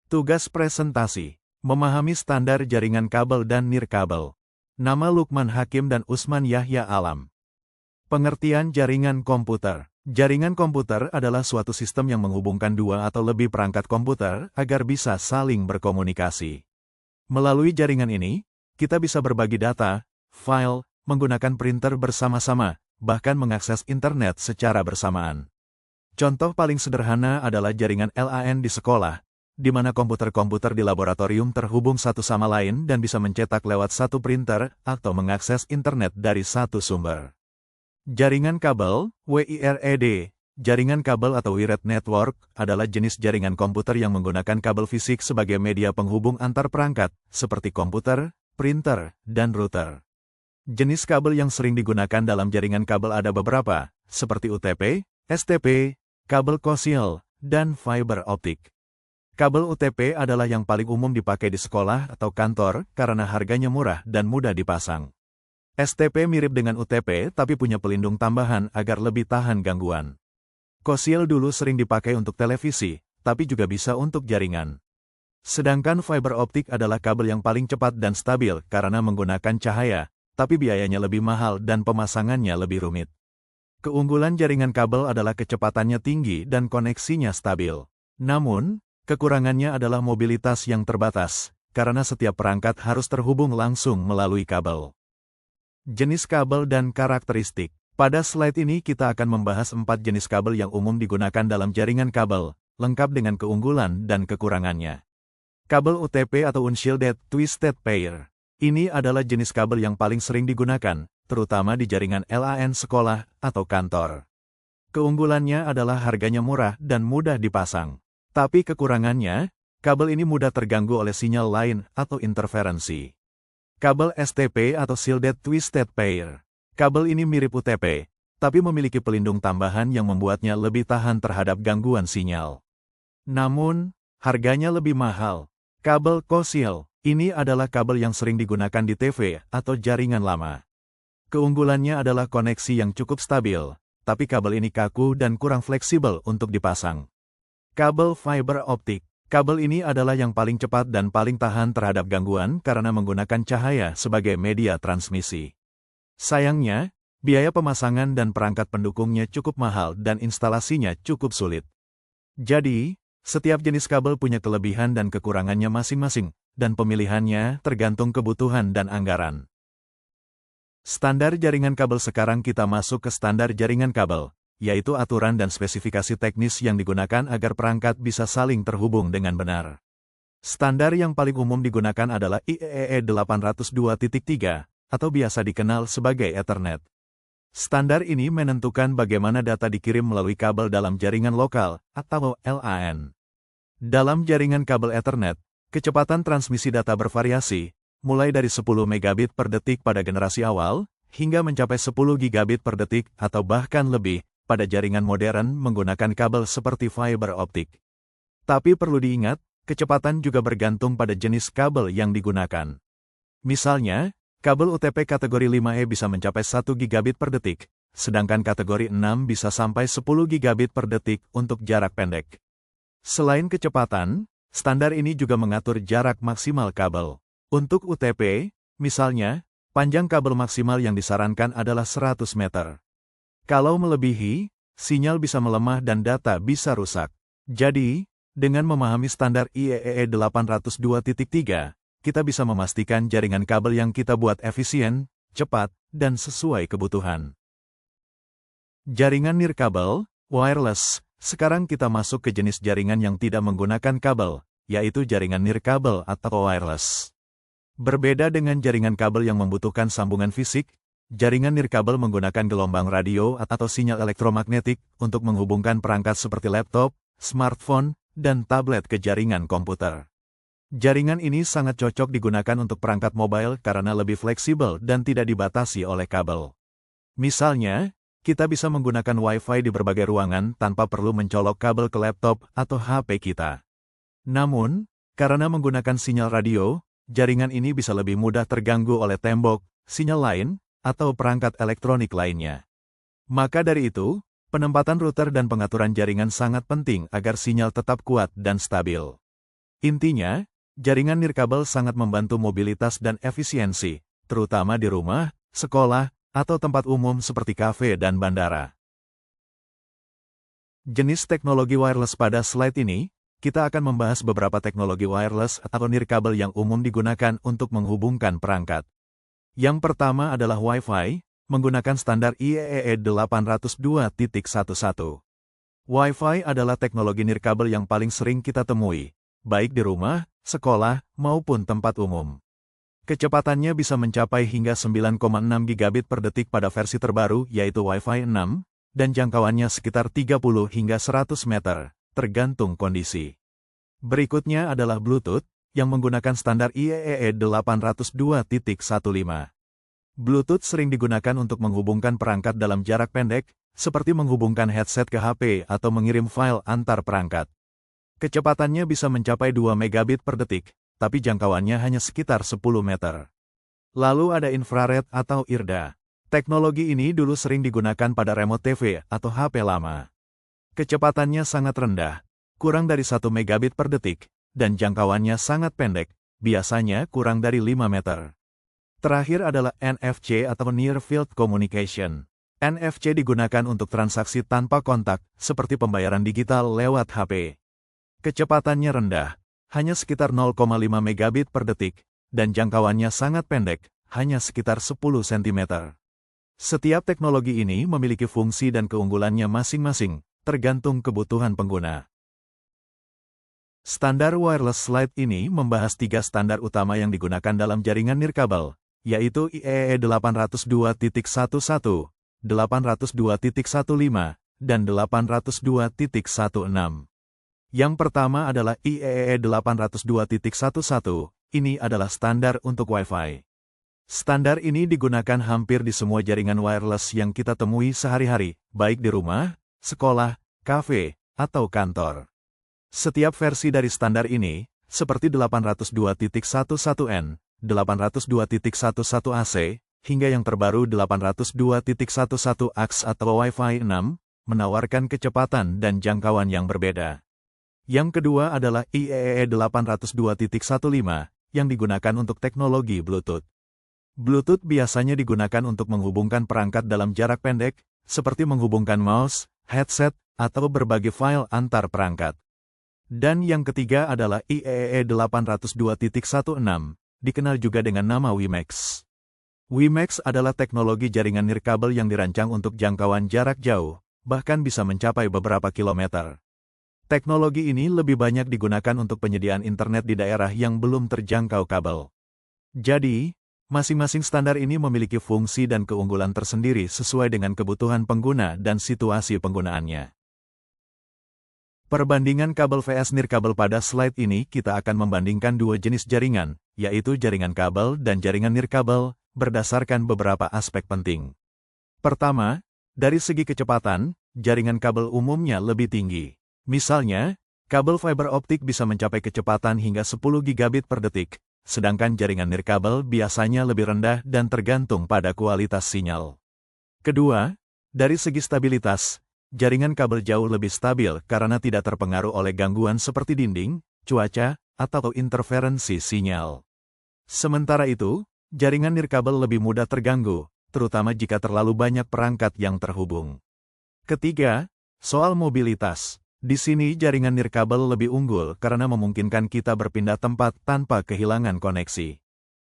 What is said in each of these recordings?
Tugas presentasi. Memahami standar jaringan kabel dan nirkabel. Nama Lukman Hakim dan Usman Yahya Alam. Pengertian jaringan komputer. Jaringan komputer adalah suatu sistem yang menghubungkan dua atau lebih perangkat komputer agar bisa saling berkomunikasi. Melalui jaringan ini, kita bisa berbagi data, file, menggunakan printer bersama-sama, bahkan mengakses internet secara bersamaan. Contoh paling sederhana adalah jaringan LAN di sekolah, di mana komputer-komputer di laboratorium terhubung satu sama lain dan bisa mencetak lewat satu printer atau mengakses internet dari satu sumber. Jaringan kabel, WIRED, jaringan kabel atau wired network, adalah jenis jaringan komputer yang menggunakan kabel fisik sebagai media penghubung antar perangkat, seperti komputer, printer, dan router. Jenis kabel yang sering digunakan dalam jaringan kabel ada beberapa, seperti UTP, STP, kabel koaksial, dan fiber optik. Kabel UTP adalah yang paling umum dipakai di sekolah atau kantor karena harganya murah dan mudah dipasang. STP mirip dengan UTP tapi punya pelindung tambahan agar lebih tahan gangguan. Koaksial dulu sering dipakai untuk televisi, tapi juga bisa untuk jaringan. Sedangkan fiber optik adalah kabel yang paling cepat dan stabil karena menggunakan cahaya, tapi biayanya lebih mahal dan pemasangannya lebih rumit. Keunggulan jaringan kabel adalah kecepatannya tinggi dan koneksinya stabil. Namun, kekurangannya adalah mobilitas yang terbatas, karena setiap perangkat harus terhubung langsung melalui kabel. Jenis kabel dan karakteristik. Pada slide ini kita akan membahas 4 jenis kabel yang umum digunakan dalam jaringan kabel, lengkap dengan keunggulan dan kekurangannya. Kabel UTP atau Unshielded Twisted Pair. Ini adalah jenis kabel yang paling sering digunakan, terutama di jaringan LAN sekolah atau kantor. Keunggulannya adalah harganya murah dan mudah dipasang. Tapi kekurangannya, kabel ini mudah terganggu oleh sinyal lain atau interferensi. Kabel STP atau Shielded Twisted Pair. Kabel ini mirip UTP, tapi memiliki pelindung tambahan yang membuatnya lebih tahan terhadap gangguan sinyal. Namun, harganya lebih mahal. Kabel koaksial. Ini adalah kabel yang sering digunakan di TV atau jaringan lama. Keunggulannya adalah koneksi yang cukup stabil, tapi kabel ini kaku dan kurang fleksibel untuk dipasang. Kabel fiber optik. Kabel ini adalah yang paling cepat dan paling tahan terhadap gangguan karena menggunakan cahaya sebagai media transmisi. Sayangnya, biaya pemasangan dan perangkat pendukungnya cukup mahal dan instalasinya cukup sulit. Jadi, setiap jenis kabel punya kelebihan dan kekurangannya masing-masing, dan pemilihannya tergantung kebutuhan dan anggaran. Standar jaringan kabel. Sekarang kita masuk ke standar jaringan kabel, yaitu aturan dan spesifikasi teknis yang digunakan agar perangkat bisa saling terhubung dengan benar. Standar yang paling umum digunakan adalah IEEE 802.3, atau biasa dikenal sebagai Ethernet. Standar ini menentukan bagaimana data dikirim melalui kabel dalam jaringan lokal, atau LAN. Dalam jaringan kabel Ethernet, kecepatan transmisi data bervariasi, mulai dari 10 megabit per detik pada generasi awal, hingga mencapai 10 gigabit per detik atau bahkan lebih, pada jaringan modern menggunakan kabel seperti fiber optik. Tapi perlu diingat, kecepatan juga bergantung pada jenis kabel yang digunakan. Misalnya, kabel UTP kategori 5E bisa mencapai 1 gigabit per detik, sedangkan kategori 6 bisa sampai 10 gigabit per detik untuk jarak pendek. Selain kecepatan, standar ini juga mengatur jarak maksimal kabel. Untuk UTP, misalnya, panjang kabel maksimal yang disarankan adalah 100 meter. Kalau melebihi, sinyal bisa melemah dan data bisa rusak. Jadi, dengan memahami standar IEEE 802.3, kita bisa memastikan jaringan kabel yang kita buat efisien, cepat, dan sesuai kebutuhan. Jaringan nirkabel, wireless. Sekarang kita masuk ke jenis jaringan yang tidak menggunakan kabel, yaitu jaringan nirkabel atau wireless. Berbeda dengan jaringan kabel yang membutuhkan sambungan fisik, jaringan nirkabel menggunakan gelombang radio atau sinyal elektromagnetik untuk menghubungkan perangkat seperti laptop, smartphone, dan tablet ke jaringan komputer. Jaringan ini sangat cocok digunakan untuk perangkat mobile karena lebih fleksibel dan tidak dibatasi oleh kabel. Misalnya, kita bisa menggunakan Wi-Fi di berbagai ruangan tanpa perlu mencolok kabel ke laptop atau HP kita. Namun, karena menggunakan sinyal radio, jaringan ini bisa lebih mudah terganggu oleh tembok, sinyal lain, atau perangkat elektronik lainnya. Maka dari itu, penempatan router dan pengaturan jaringan sangat penting agar sinyal tetap kuat dan stabil. Intinya, jaringan nirkabel sangat membantu mobilitas dan efisiensi, terutama di rumah, sekolah, atau tempat umum seperti kafe dan bandara. Jenis teknologi wireless pada slide ini, kita akan membahas beberapa teknologi wireless atau nirkabel yang umum digunakan untuk menghubungkan perangkat. Yang pertama adalah Wi-Fi, menggunakan standar IEEE 802.11. Wi-Fi adalah teknologi nirkabel yang paling sering kita temui, baik di rumah, sekolah, maupun tempat umum. Kecepatannya bisa mencapai hingga 9,6 gigabit per detik pada versi terbaru yaitu Wi-Fi 6, dan jangkauannya sekitar 30 hingga 100 meter, tergantung kondisi. Berikutnya adalah Bluetooth, yang menggunakan standar IEEE 802.15. Bluetooth sering digunakan untuk menghubungkan perangkat dalam jarak pendek, seperti menghubungkan headset ke HP atau mengirim file antar perangkat. Kecepatannya bisa mencapai 2 megabit per detik, tapi jangkauannya hanya sekitar 10 meter. Lalu ada infrared atau IRDA. Teknologi ini dulu sering digunakan pada remote TV atau HP lama. Kecepatannya sangat rendah, kurang dari 1 megabit per detik, dan jangkauannya sangat pendek, biasanya kurang dari 5 meter. Terakhir adalah NFC atau Near Field Communication. NFC digunakan untuk transaksi tanpa kontak, seperti pembayaran digital lewat HP. Kecepatannya rendah, hanya sekitar 0,5 megabit per detik, dan jangkauannya sangat pendek, hanya sekitar 10 cm. Setiap teknologi ini memiliki fungsi dan keunggulannya masing-masing, tergantung kebutuhan pengguna. Standar wireless slide ini membahas 3 standar utama yang digunakan dalam jaringan nirkabel, yaitu IEEE 802.11, 802.15, dan 802.16. Yang pertama adalah IEEE 802.11, ini adalah standar untuk Wi-Fi. Standar ini digunakan hampir di semua jaringan wireless yang kita temui sehari-hari, baik di rumah, sekolah, kafe, atau kantor. Setiap versi dari standar ini, seperti 802.11n, 802.11ac, hingga yang terbaru 802.11ax atau Wi-Fi 6, menawarkan kecepatan dan jangkauan yang berbeda. Yang kedua adalah IEEE 802.15, yang digunakan untuk teknologi Bluetooth. Bluetooth biasanya digunakan untuk menghubungkan perangkat dalam jarak pendek, seperti menghubungkan mouse, headset, atau berbagi file antar perangkat. Dan yang ketiga adalah IEEE 802.16, dikenal juga dengan nama WiMAX. WiMAX adalah teknologi jaringan nirkabel yang dirancang untuk jangkauan jarak jauh, bahkan bisa mencapai beberapa kilometer. Teknologi ini lebih banyak digunakan untuk penyediaan internet di daerah yang belum terjangkau kabel. Jadi, masing-masing standar ini memiliki fungsi dan keunggulan tersendiri sesuai dengan kebutuhan pengguna dan situasi penggunaannya. Perbandingan kabel vs nirkabel pada slide ini kita akan membandingkan dua jenis jaringan, yaitu jaringan kabel dan jaringan nirkabel, berdasarkan beberapa aspek penting. Pertama, dari segi kecepatan, jaringan kabel umumnya lebih tinggi. Misalnya, kabel fiber optik bisa mencapai kecepatan hingga 10 gigabit per detik, sedangkan jaringan nirkabel biasanya lebih rendah dan tergantung pada kualitas sinyal. Kedua, dari segi stabilitas, jaringan kabel jauh lebih stabil karena tidak terpengaruh oleh gangguan seperti dinding, cuaca, atau interferensi sinyal. Sementara itu, jaringan nirkabel lebih mudah terganggu, terutama jika terlalu banyak perangkat yang terhubung. Ketiga, soal mobilitas. Di sini jaringan nirkabel lebih unggul karena memungkinkan kita berpindah tempat tanpa kehilangan koneksi.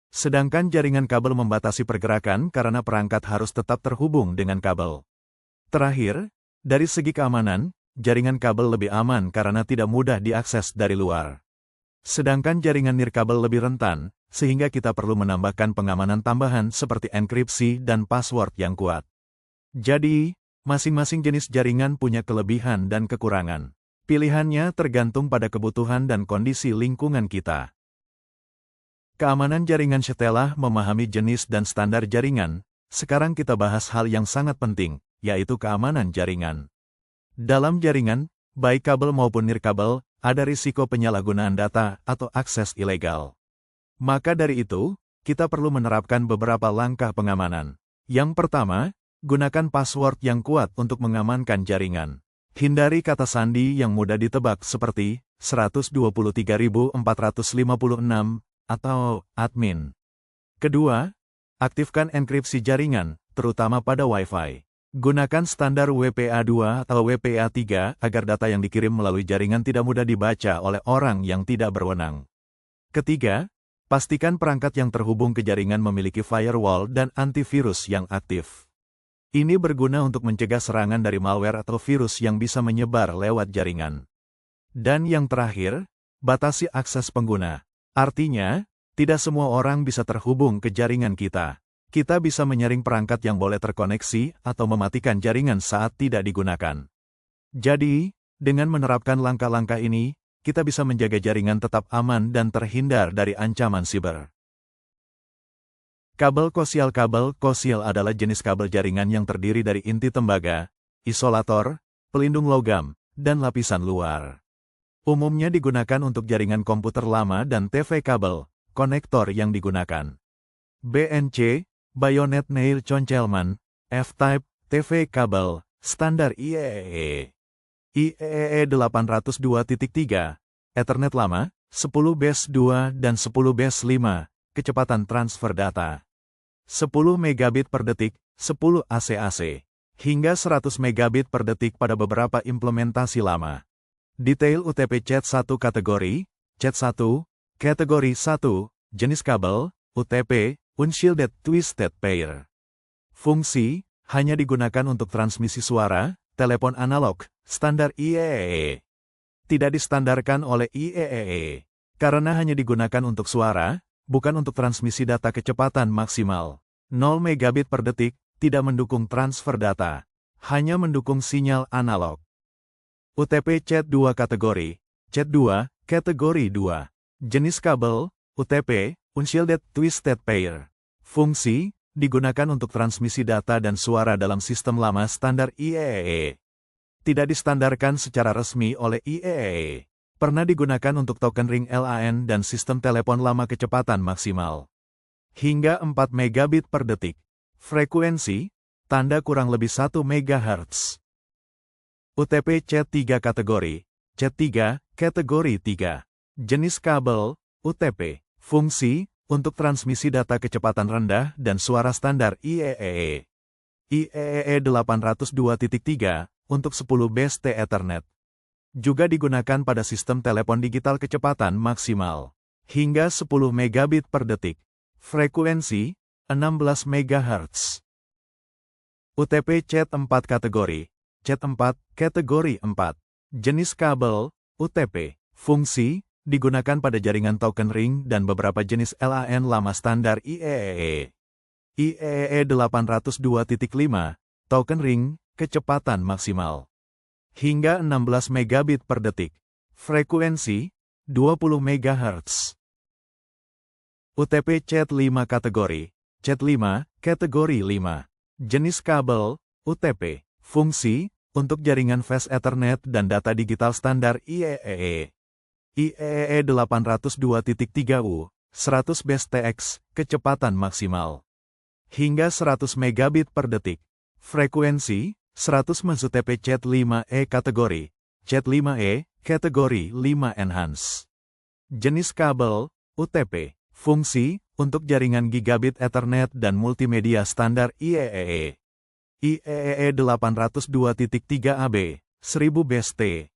Sedangkan jaringan kabel membatasi pergerakan karena perangkat harus tetap terhubung dengan kabel. Terakhir, dari segi keamanan, jaringan kabel lebih aman karena tidak mudah diakses dari luar. Sedangkan jaringan nirkabel lebih rentan, sehingga kita perlu menambahkan pengamanan tambahan seperti enkripsi dan password yang kuat. Jadi, masing-masing jenis jaringan punya kelebihan dan kekurangan. Pilihannya tergantung pada kebutuhan dan kondisi lingkungan kita. Keamanan jaringan. Setelah memahami jenis dan standar jaringan, sekarang kita bahas hal yang sangat penting, yaitu keamanan jaringan. Dalam jaringan, baik kabel maupun nirkabel, ada risiko penyalahgunaan data atau akses ilegal. Maka dari itu, kita perlu menerapkan beberapa langkah pengamanan. Yang pertama, gunakan password yang kuat untuk mengamankan jaringan. Hindari kata sandi yang mudah ditebak seperti 123.456, atau admin. Kedua, aktifkan enkripsi jaringan, terutama pada Wi-Fi. Gunakan standar WPA2 atau WPA3 agar data yang dikirim melalui jaringan tidak mudah dibaca oleh orang yang tidak berwenang. Ketiga, pastikan perangkat yang terhubung ke jaringan memiliki firewall dan antivirus yang aktif. Ini berguna untuk mencegah serangan dari malware atau virus yang bisa menyebar lewat jaringan. Dan yang terakhir, batasi akses pengguna. Artinya, tidak semua orang bisa terhubung ke jaringan kita. Kita bisa menyaring perangkat yang boleh terkoneksi atau mematikan jaringan saat tidak digunakan. Jadi, dengan menerapkan langkah-langkah ini, kita bisa menjaga jaringan tetap aman dan terhindar dari ancaman siber. Kabel koaksial. Kabel koaksial adalah jenis kabel jaringan yang terdiri dari inti tembaga, isolator, pelindung logam, dan lapisan luar. Umumnya digunakan untuk jaringan komputer lama dan TV kabel, konektor yang digunakan. BNC, Bayonet Nail Concelman, F-Type, TV kabel, standar IEEE. IEEE 802.3, Ethernet lama, 10-2 dan 10-5, kecepatan transfer data. 10 megabit per detik, 10 ACAC, hingga 100 megabit per detik pada beberapa implementasi lama. Detail UTP Cat 1 kategori, Cat 1, kategori 1, jenis kabel, UTP, Unshielded Twisted Pair. Fungsi, hanya digunakan untuk transmisi suara, telepon analog, standar IEEE. Tidak distandarkan oleh IEEE, karena hanya digunakan untuk suara, bukan untuk transmisi data kecepatan maksimal. 0 megabit per detik, tidak mendukung transfer data, hanya mendukung sinyal analog. UTP Cat 2 kategori, Cat 2, kategori 2. Jenis kabel, UTP, Unshielded Twisted Pair. Fungsi, digunakan untuk transmisi data dan suara dalam sistem lama standar IEEE. Tidak distandarkan secara resmi oleh IEEE. Pernah digunakan untuk token ring LAN dan sistem telepon lama kecepatan maksimal. Hingga 4 megabit per detik. Frekuensi, tanda kurang lebih 1 MHz. UTP Cat 3 kategori, Cat 3, kategori 3. Jenis kabel, UTP. Fungsi, untuk transmisi data kecepatan rendah dan suara standar IEEE. IEEE 802.3, untuk 10 BST Ethernet. Juga digunakan pada sistem telepon digital kecepatan maksimal. Hingga 10 megabit per detik. Frekuensi, 16 MHz. UTP Cat 4 kategori, Cat 4, kategori 4. Jenis kabel, UTP. Fungsi, digunakan pada jaringan token ring dan beberapa jenis LAN lama standar IEEE. IEEE 802.5, token ring, kecepatan maksimal. Hingga 16 megabit per detik. Frekuensi, 20 MHz. UTP Cat 5 kategori, Cat 5, kategori 5. Jenis kabel, UTP. Fungsi, untuk jaringan Fast Ethernet dan data digital standar IEEE. IEEE 802.3U, 100 BSTX, kecepatan maksimal. Hingga 100 megabit per detik. Frekuensi, 100 Mhz. UTP Cat 5E kategori, Cat 5E, kategori 5 Enhance. Jenis kabel, UTP. Fungsi, untuk jaringan gigabit Ethernet dan multimedia standar IEEE. IEEE 802.3AB, 1000 BST.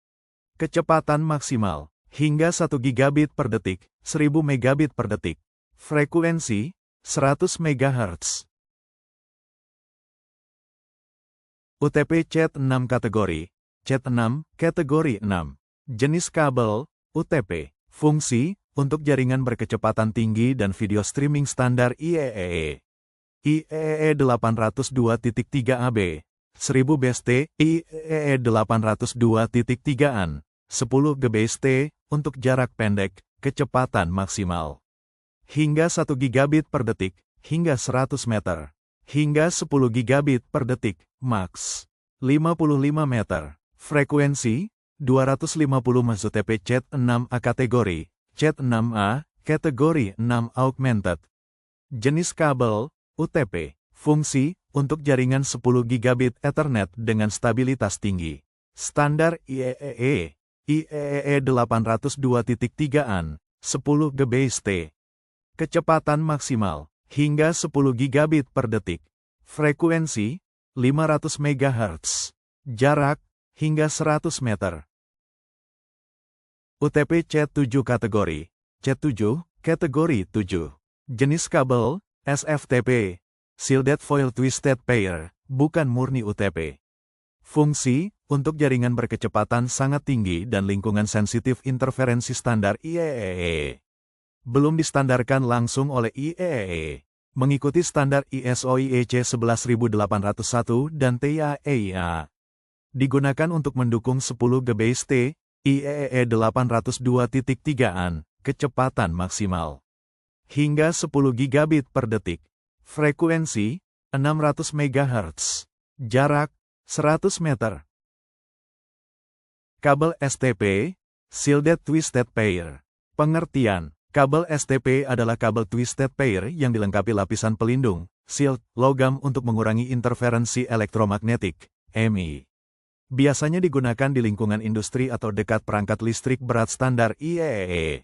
Kecepatan maksimal, hingga 1 gigabit per detik, 1000 megabit per detik. Frekuensi, 100 MHz. UTP Cat 6 kategori, Cat 6, kategori 6. Jenis kabel, UTP. Fungsi, untuk jaringan berkecepatan tinggi dan video streaming standar IEEE. IEEE 802.3AB, 1000 BST, IEEE 802.3an, 10 GBST, untuk jarak pendek, kecepatan maksimal. Hingga 1 gigabit per detik, hingga 100 meter. Hingga 10 gigabit per detik, max. 55 meter. Frekuensi, 250 Mhz. UTP Cat 6A kategori, Cat 6A, kategori 6 augmented. Jenis kabel, UTP. Fungsi, untuk jaringan 10 gigabit Ethernet dengan stabilitas tinggi. Standar IEEE. IEEE 802.3an, 10 Gbst. Kecepatan maksimal, hingga 10 gigabit per detik. Frekuensi, 500 MHz. Jarak, hingga 100 meter. UTP CAT7 kategori. CAT7, kategori 7. Jenis kabel, SFTP. Shielded Foil Twisted Pair, bukan murni UTP. Fungsi, untuk jaringan berkecepatan sangat tinggi dan lingkungan sensitif interferensi standar IEEE. Belum distandarkan langsung oleh IEEE. Mengikuti standar ISO IEC 11801 dan TIA-EIA. Digunakan untuk mendukung 10 Gbst, IEEE 802.3an, kecepatan maksimal. Hingga 10 gigabit per detik. Frekuensi, 600 MHz. Jarak, 100 meter. Kabel STP, Shielded Twisted Pair. Pengertian, kabel STP adalah kabel twisted pair yang dilengkapi lapisan pelindung, shield, logam untuk mengurangi interferensi elektromagnetik, EMI. Biasanya digunakan di lingkungan industri atau dekat perangkat listrik berat standar IEEE.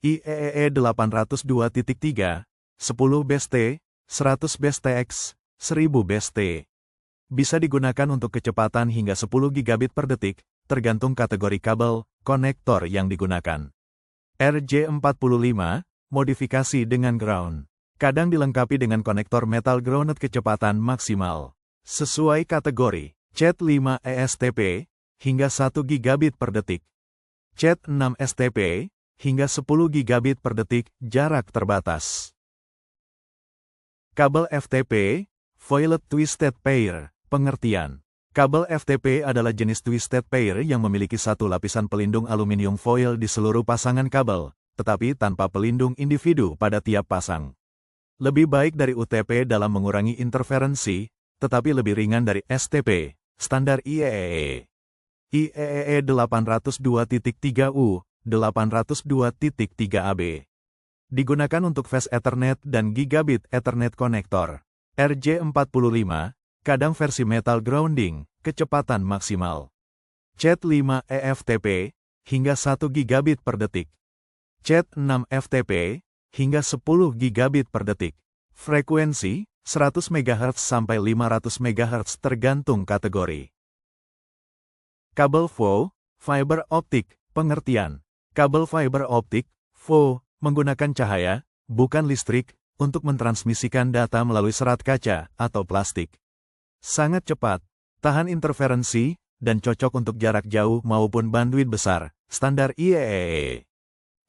IEEE 802.3, 10 Bst, 100 Bstx, 1000 Bst. Bisa digunakan untuk kecepatan hingga 10 gigabit per detik, tergantung kategori kabel, konektor yang digunakan. RJ45, modifikasi dengan ground. Kadang dilengkapi dengan konektor metal grounded kecepatan maksimal. Sesuai kategori, CAT5 ESTP, hingga 1 gigabit per detik. CAT6 STP, hingga 10 gigabit per detik, jarak terbatas. Kabel FTP, Foiled Twisted Pair. Pengertian. Kabel FTP adalah jenis twisted pair yang memiliki satu lapisan pelindung aluminium foil di seluruh pasangan kabel, tetapi tanpa pelindung individu pada tiap pasang. Lebih baik dari UTP dalam mengurangi interferensi, tetapi lebih ringan dari STP, standar IEEE. IEEE 802.3U, 802.3AB. Digunakan untuk Fast Ethernet dan Gigabit Ethernet konektor. RJ45, kadang versi metal grounding, kecepatan maksimal. CAT5 EFTP, hingga 1 gigabit per detik. CAT6 FTP, hingga 10 gigabit per detik. Frekuensi, 100 MHz sampai 500 MHz tergantung kategori. Kabel FO, fiber optik, pengertian. Kabel fiber optik, FO, menggunakan cahaya, bukan listrik, untuk mentransmisikan data melalui serat kaca atau plastik. Sangat cepat, tahan interferensi, dan cocok untuk jarak jauh maupun bandwidth besar, standar IEEE.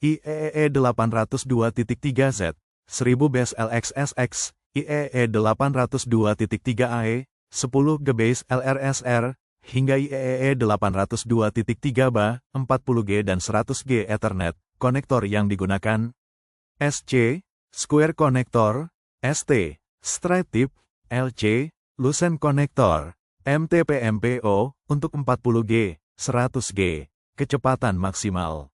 IEEE 802.3Z, 1000 BSLXSX, IEEE 802.3AE, 10 Gbs LRSR, hingga IEEE 802.3BA, 40G dan 100G Ethernet, konektor yang digunakan, SC, Square Connector, ST, Straight Tip, LC, Lucent Connector, MTP-MPO, untuk 40G, 100G, kecepatan maksimal.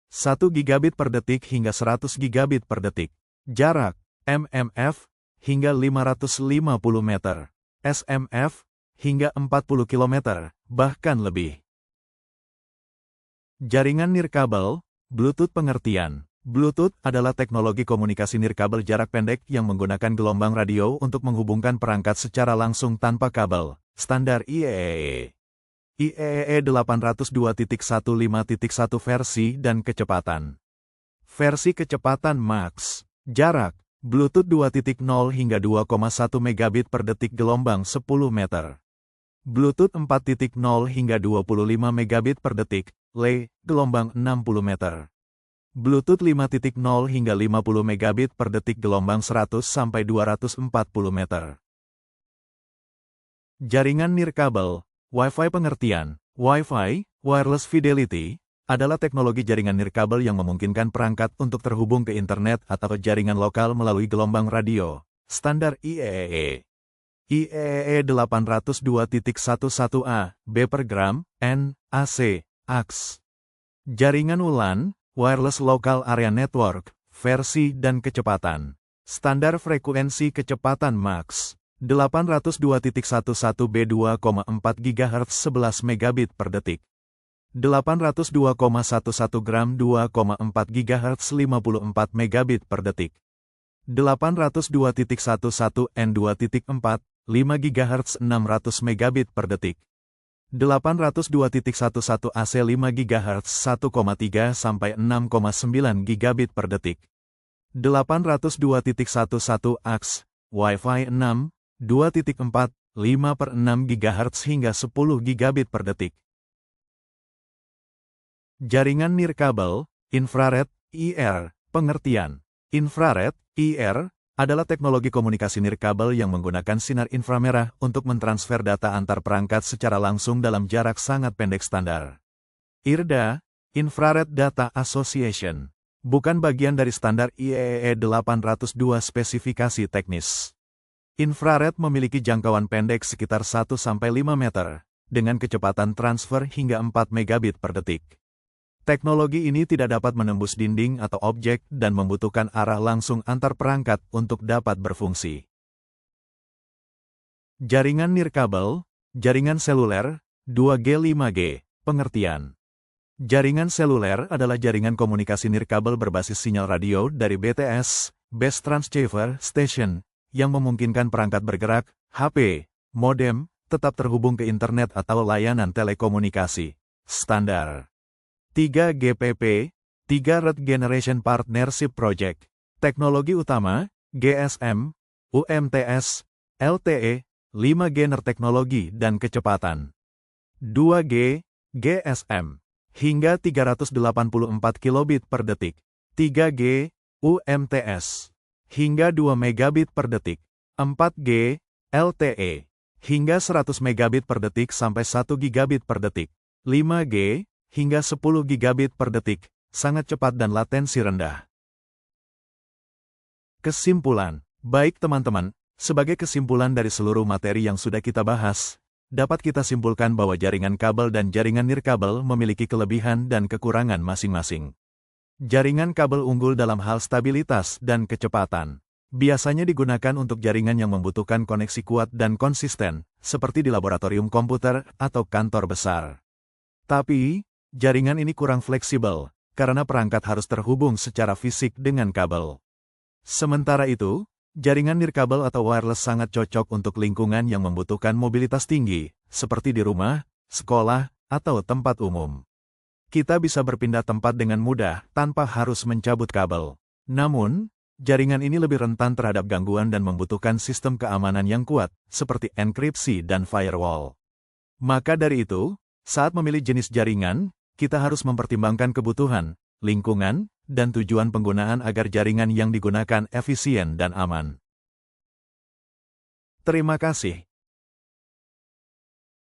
1 gigabit per detik hingga 100 gigabit per detik. Jarak, MMF, hingga 550 meter. SMF, hingga 40 km, bahkan lebih. Jaringan nirkabel, Bluetooth pengertian. Bluetooth adalah teknologi komunikasi nirkabel jarak pendek yang menggunakan gelombang radio untuk menghubungkan perangkat secara langsung tanpa kabel, standar IEEE. IEEE 802.15.1 versi dan kecepatan. Versi kecepatan max. Jarak, Bluetooth 2.0 hingga 2,1 megabit per detik gelombang 10 meter. Bluetooth 4.0 hingga 25 megabit per detik, LE, gelombang 60 meter. Bluetooth 5.0 hingga 50 megabit per detik gelombang 100 sampai 240 meter. Jaringan nirkabel, Wi-Fi pengertian. Wi-Fi, Wireless Fidelity, adalah teknologi jaringan nirkabel yang memungkinkan perangkat untuk terhubung ke internet atau jaringan lokal melalui gelombang radio, standar IEEE. IEEE 802.11a, B per gram, N, AC, AX. Jaringan WLAN, Wireless Local Area Network, versi dan kecepatan. Standar frekuensi kecepatan max, 802.11b 2,4 GHz 11 megabit per detik. 802,11 gram 2,4 GHz 54 megabit per detik. 802.11 n 2.4, 5 GHz 600 megabit per detik. 802.11 AC 5 GHz 1,3 sampai 6,9 gigabit per detik. 802.11 AX, Wi-Fi 6, 2.4, 5 per 6 GHz hingga 10 gigabit per detik. Jaringan nirkabel, infrared, IR, pengertian. Infrared, IR, adalah teknologi komunikasi nirkabel yang menggunakan sinar inframerah untuk mentransfer data antar perangkat secara langsung dalam jarak sangat pendek standar. IRDA, Infrared Data Association, bukan bagian dari standar IEEE 802 spesifikasi teknis. Infrared memiliki jangkauan pendek sekitar 1-5 meter, dengan kecepatan transfer hingga 4 megabit per detik. Teknologi ini tidak dapat menembus dinding atau objek dan membutuhkan arah langsung antar perangkat untuk dapat berfungsi. Jaringan nirkabel, jaringan seluler, 2G 5G, pengertian. Jaringan seluler adalah jaringan komunikasi nirkabel berbasis sinyal radio dari BTS, Base Transceiver Station, yang memungkinkan perangkat bergerak, HP, modem, tetap terhubung ke internet atau layanan telekomunikasi standar. 3GPP, 3 Red Generation Partnership Project. Teknologi utama, GSM, UMTS, LTE, 5G teknologi dan kecepatan. 2G, GSM, hingga 384 kilobit per detik. 3G, UMTS, hingga 2 megabit per detik. 4G, LTE, hingga 100 megabit per detik sampai 1 gigabit per detik. 5G, hingga 10 gigabit per detik, sangat cepat dan latensi rendah. Kesimpulan, baik teman-teman, sebagai kesimpulan dari seluruh materi yang sudah kita bahas, dapat kita simpulkan bahwa jaringan kabel dan jaringan nirkabel memiliki kelebihan dan kekurangan masing-masing. Jaringan kabel unggul dalam hal stabilitas dan kecepatan. Biasanya digunakan untuk jaringan yang membutuhkan koneksi kuat dan konsisten, seperti di laboratorium komputer atau kantor besar. Tapi, jaringan ini kurang fleksibel, karena perangkat harus terhubung secara fisik dengan kabel. Sementara itu, jaringan nirkabel atau wireless sangat cocok untuk lingkungan yang membutuhkan mobilitas tinggi, seperti di rumah, sekolah, atau tempat umum. Kita bisa berpindah tempat dengan mudah tanpa harus mencabut kabel. Namun, jaringan ini lebih rentan terhadap gangguan dan membutuhkan sistem keamanan yang kuat, seperti enkripsi dan firewall. Maka dari itu, saat memilih jenis jaringan, kita harus mempertimbangkan kebutuhan, lingkungan, dan tujuan penggunaan agar jaringan yang digunakan efisien dan aman. Terima kasih.